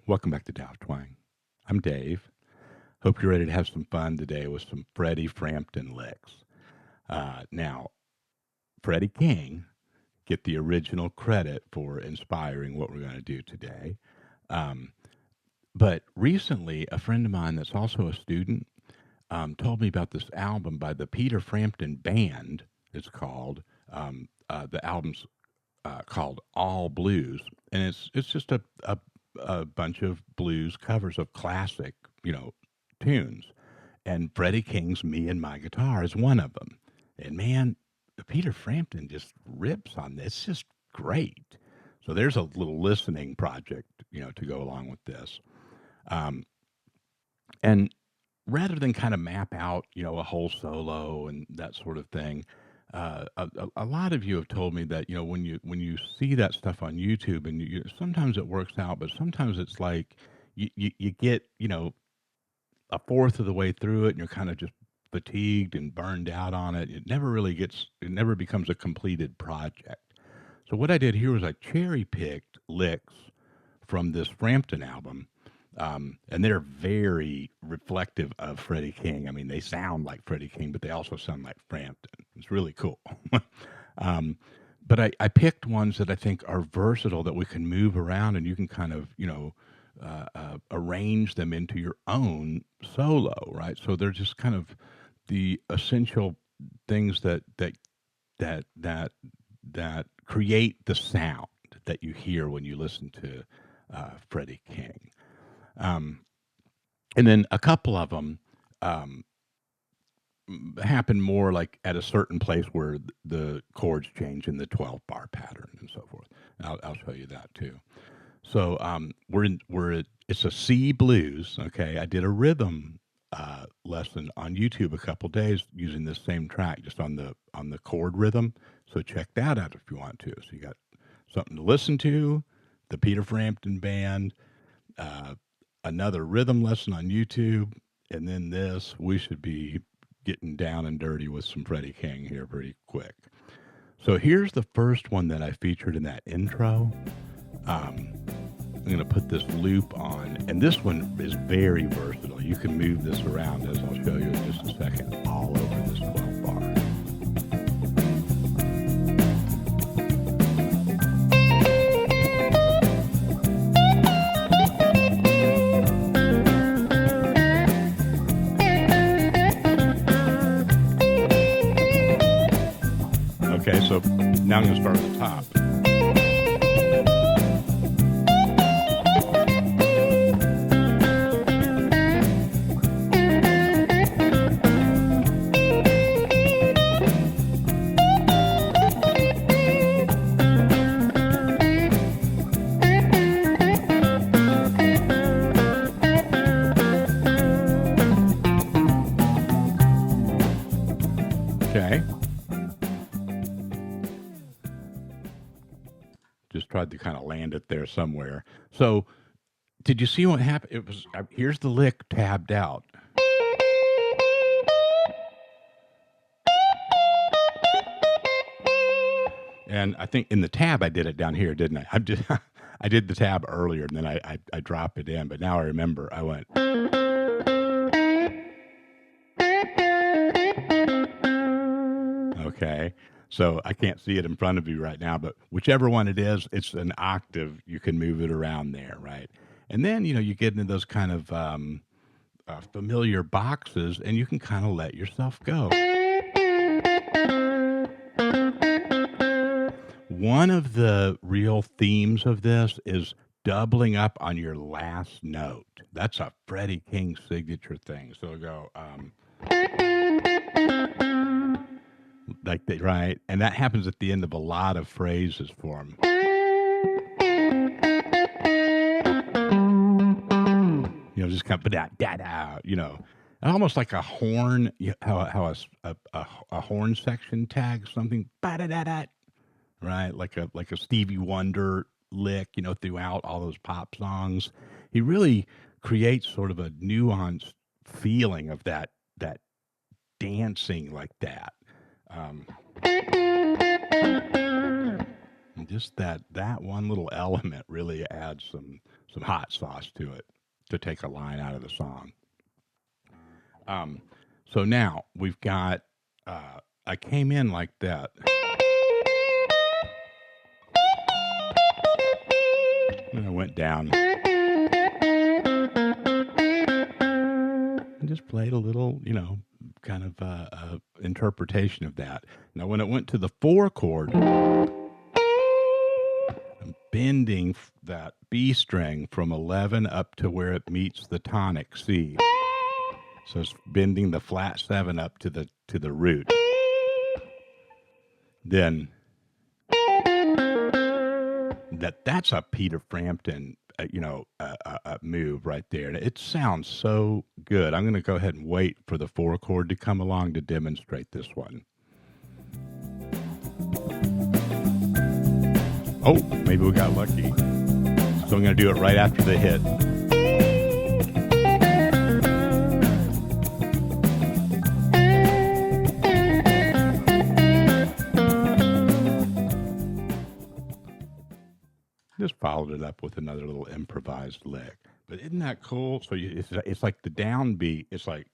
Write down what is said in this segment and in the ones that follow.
Welcome back to Dow Twang. I'm Dave. Hope you're ready to have some fun today with some Freddie Frampton licks. Now, Freddie King get the original credit for inspiring what we're going to do today. Um, but recently, a friend of mine that's also a student told me about this album by the Peter Frampton Band. It's called the album's called All Blues, and it's just a bunch of blues covers of classic, tunes. And Freddie King's "Me and My Guitar" is one of them. And man, Peter Frampton just rips on this. It's just great. So there's a little listening project, to go along with this. Um, and rather than kind of map out, a whole solo and that sort of thing, a lot of you have told me that when you see that stuff on YouTube and sometimes it works out, but sometimes it's like you get a fourth of the way through it and you're kind of just fatigued and burned out on it. It never becomes a completed project. So what I did here was I cherry picked licks from this Frampton album. And they're very reflective of Freddie King. I mean, they sound like Freddie King, but they also sound like Frampton. It's really cool. But I picked ones that I think are versatile, that we can move around and you can kind of, arrange them into your own solo, right? So they're just kind of the essential things that create the sound that you hear when you listen to Freddie King. And then a couple of them happen more like at a certain place where the chords change in the 12 bar pattern and so forth. I'll show you that too. So it's a C blues. Okay, I did a rhythm lesson on YouTube a couple days using this same track, just on the chord rhythm. So check that out if you want to. So you got something to listen to, the Peter Frampton Band. Another rhythm lesson on YouTube, and then this. We should be getting down and dirty with some Freddie King here pretty quick. So here's the first one that I featured in that intro. I'm going to put this loop on, and this one is very versatile. You can move this around, as I'll show you in just a second, all over this 12 bar. Okay, so now I'm going to start at the top. Okay. Just tried to kind of land it there somewhere. So, did you see what happened? It was here's the lick tabbed out. And I think in the tab I did it down here, didn't I? I did the tab earlier, and then I dropped it in. But now I remember I went. Okay. So I can't see it in front of you right now, but whichever one it is, it's an octave. You can move it around there, right? And then, you get into those kind of familiar boxes, and you can kind of let yourself go. One of the real themes of this is doubling up on your last note. That's a Freddie King signature thing. So go, like that, right? And that happens at the end of a lot of phrases for him. Just kind of da-da, almost like a horn, how a horn section tags something, ba-da-da-da, right? Like a Stevie Wonder lick, throughout all those pop songs. He really creates sort of a nuanced feeling of that dancing like that. just that one little element really adds some hot sauce to it to take a line out of the song. So now we've got. I came in like that. And I went down and just played a little, kind of interpretation of that. Now, when it went to the 4 chord, I'm bending that B string from 11 up to where it meets the tonic C. So it's bending the flat 7 up to the root. Then that's a Peter Frampton, move right there. And it sounds so good. I'm going to go ahead and wait for the 4 chord to come along to demonstrate this one. Oh, maybe we got lucky. So I'm going to do it right after the hit. Just followed it up with another little improvised lick. But isn't that cool? So it's like the downbeat. It's like,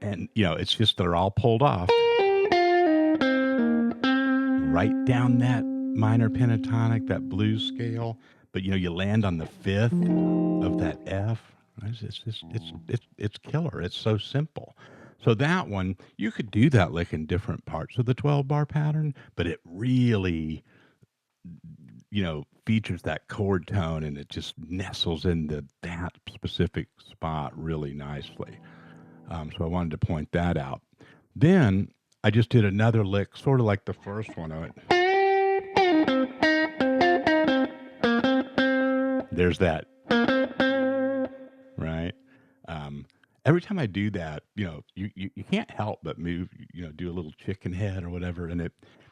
and it's just they're all pulled off right down that minor pentatonic, that blues scale. But you land on the 5th of that F. It's killer. It's so simple. So that one, you could do that lick in different parts of the 12-bar pattern, but it really, features that chord tone, and it just nestles into that specific spot really nicely. So I wanted to point that out. Then I just did another lick, sort of like the first one. There's that, right? Every time I do that, you can't help but move, do a little chicken head or whatever, and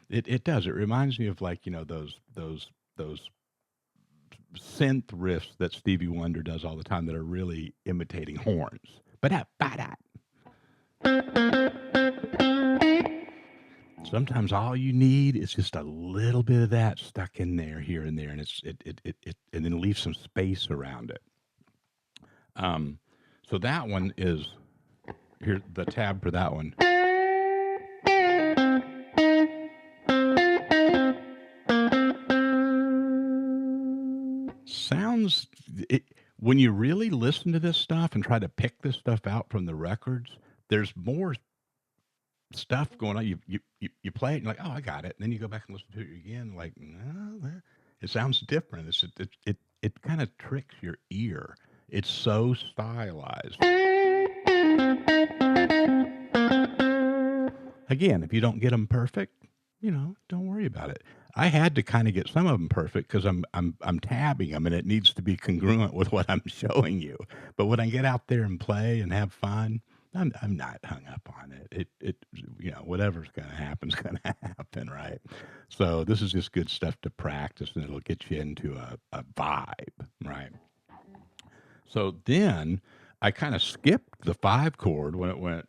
it does. It reminds me of like those synth riffs that Stevie Wonder does all the time that are really imitating horns. Sometimes all you need is just a little bit of that stuck in there, here and there, and and then leave some space around it. So that one is, here's the tab for that one. Sounds, when you really listen to this stuff and try to pick this stuff out from the records, there's more stuff going on. You play it and you're like, oh, I got it. And then you go back and listen to it again, like, no, it sounds different. It kind of tricks your ear. It's so stylized. Again, if you don't get them perfect, don't worry about it. I had to kind of get some of them perfect because I'm tabbing them, and it needs to be congruent with what I'm showing you. But when I get out there and play and have fun, I'm not hung up on it. It whatever's going to happen is going to happen, right? So this is just good stuff to practice, and it'll get you into a vibe, right? So then I kind of skipped the 5 chord when it went,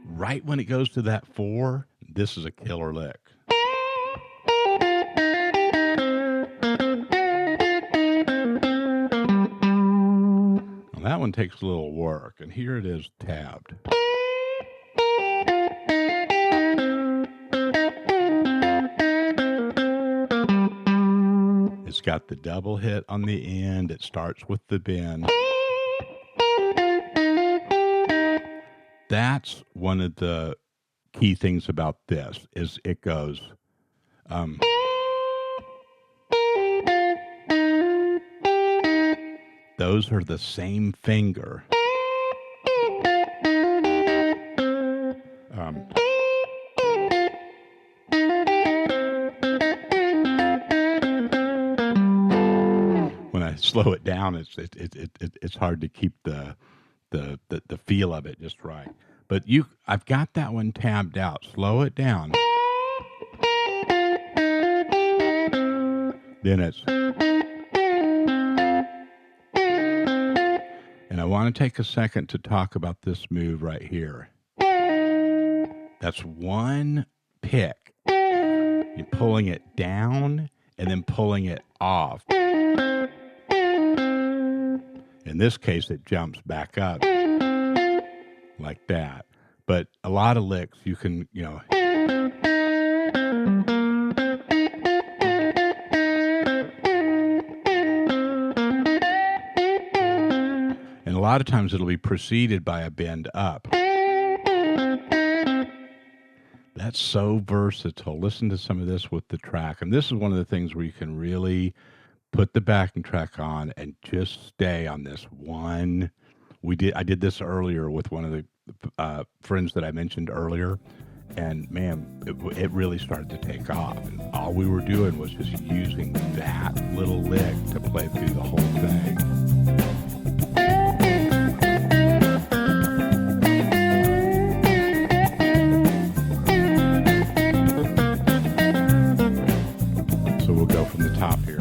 right when it goes to that 4, this is a killer lick. Now that one takes a little work, and here it is tabbed. It's got the double hit on the end. It starts with the bend. That's one of the key things about this, is it goes, those are the same finger. When I slow it down, it's hard to keep the feel of it just right. But I've got that one tabbed out. Slow it down. Then it's, I want to take a second to talk about this move right here. That's one pick. You're pulling it down and then pulling it off. In this case, it jumps back up like that. But a lot of licks, you can, and a lot of times it'll be preceded by a bend up. That's so versatile. Listen to some of this with the track. And this is one of the things where you can really put the backing track on and just stay on this one. I did this earlier with one of the friends that I mentioned earlier, and man, it really started to take off. And all we were doing was just using that little lick to play through the whole thing. So we'll go from the top here.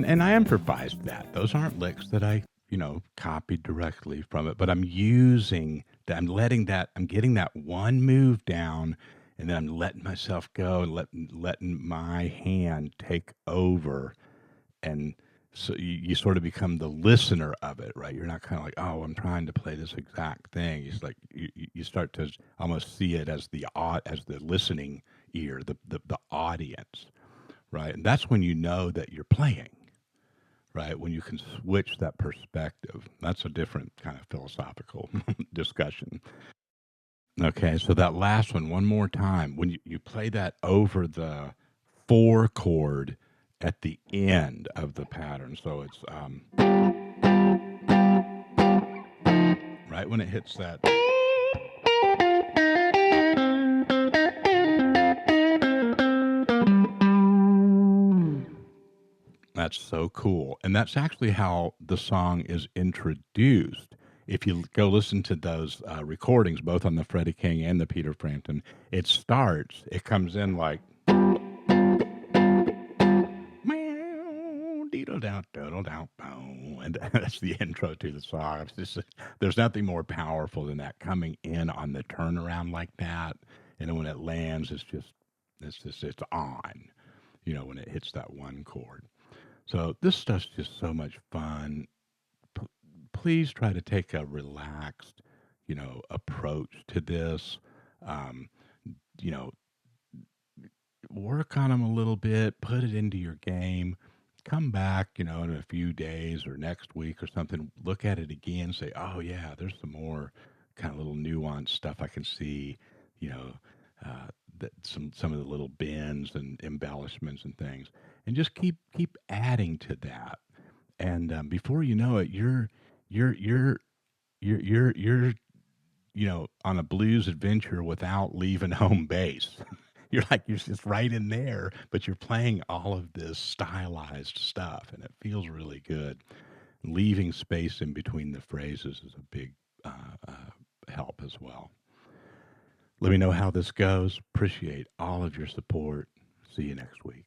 And I improvised that. Those aren't licks that I, copied directly from it, but I'm using that. I'm getting that one move down, and then I'm letting myself go and letting my hand take over. And so you sort of become the listener of it, right? You're not kind of like, oh, I'm trying to play this exact thing. It's like you start to almost see it as the listening ear, the audience, right? And that's when you know that you're playing. Right, when you can switch that perspective. That's a different kind of philosophical discussion. Okay, so that last one more time. When you play that over the 4 chord at the end of the pattern. So it's right when it hits that. That's so cool. And that's actually how the song is introduced. If you go listen to those recordings, both on the Freddie King and the Peter Frampton, it comes in like, and that's the intro to the song. There's nothing more powerful than that coming in on the turnaround like that. And then when it lands, it's on, when it hits that one chord. So this stuff's just so much fun. Please try to take a relaxed, approach to this. Work on them a little bit, put it into your game. Come back, in a few days or next week or something. Look at it again. Say, oh yeah, there's some more kind of little nuanced stuff I can see. That some of the little bends and embellishments and things, and just keep adding to that. And before you know it, you're on a blues adventure without leaving home base. You're just right in there, but you're playing all of this stylized stuff, and it feels really good. Leaving space in between the phrases is a big help as well. Let me know how this goes. Appreciate all of your support. See you next week.